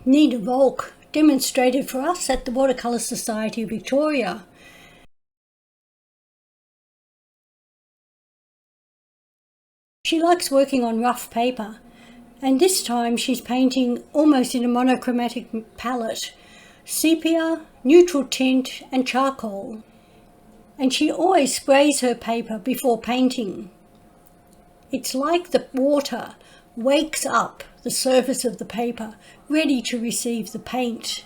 Nina Volk demonstrated for us at the Watercolour Society of Victoria. She likes working on rough paper, and this time she's painting almost in a monochromatic palette, sepia, neutral tint and charcoal. And she always sprays her paper before painting. It's like the water wakes up the surface of the paper, ready to receive the paint.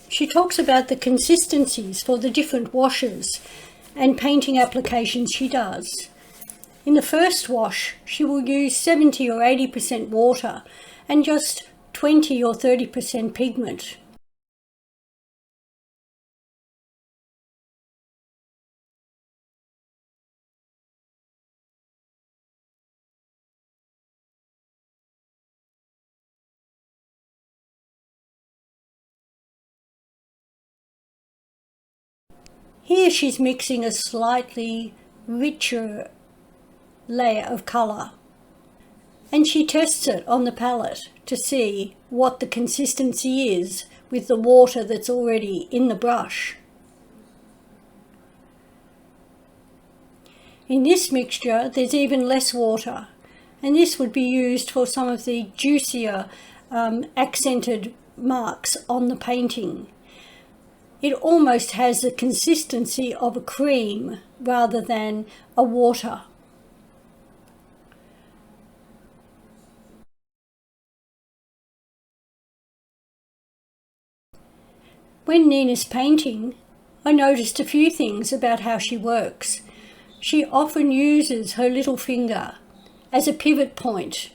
She talks about the consistencies for the different washes and painting applications she does. In the first wash, she will use 70 or 80% water and just 20 or 30% pigment. Here she's mixing a slightly richer layer of colour, and she tests it on the palette to see what the consistency is with the water that's already in the brush. In this mixture there's even less water, and this would be used for some of the juicier accented marks on the painting. It almost has the consistency of a cream rather than a water. When Nina's painting, I noticed a few things about how she works. She often uses her little finger as a pivot point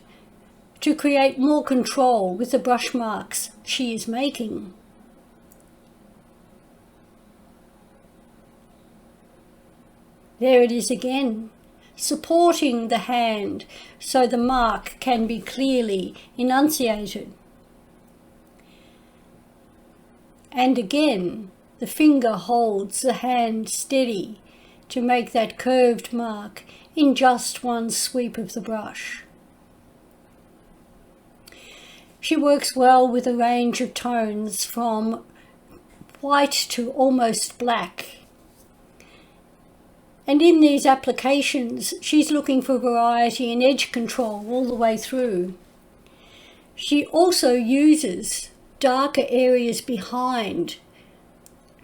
to create more control with the brush marks she is making. There it is again, supporting the hand so the mark can be clearly enunciated. And again, the finger holds the hand steady to make that curved mark in just one sweep of the brush. She works well with a range of tones from white to almost black. And in these applications, she's looking for variety and edge control all the way through. She also uses darker areas behind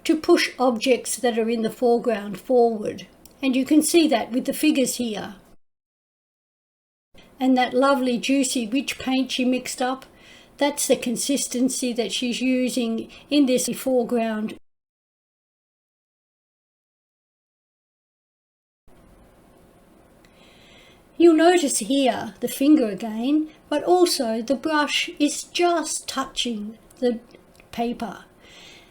to push objects that are in the foreground forward. And you can see that with the figures here. And that lovely, juicy, rich paint she mixed up, that's the consistency that she's using in this foreground. You'll notice here the finger again, but also the brush is just touching the paper.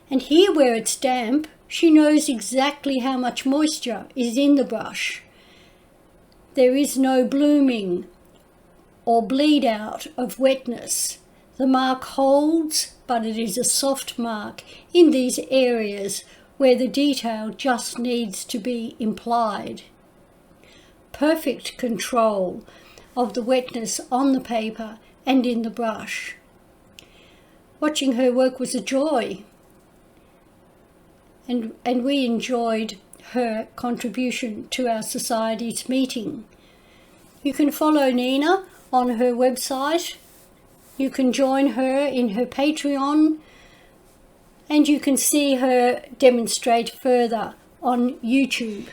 And here where it's damp, she knows exactly how much moisture is in the brush. There is no blooming or bleed out of wetness. The mark holds, but it is a soft mark in these areas where the detail just needs to be implied. Perfect control of the wetness on the paper and in the brush. Watching her work was a joy, and we enjoyed her contribution to our society's meeting. You can follow Nina on her website, you can join her in her Patreon, and you can see her demonstrate further on YouTube.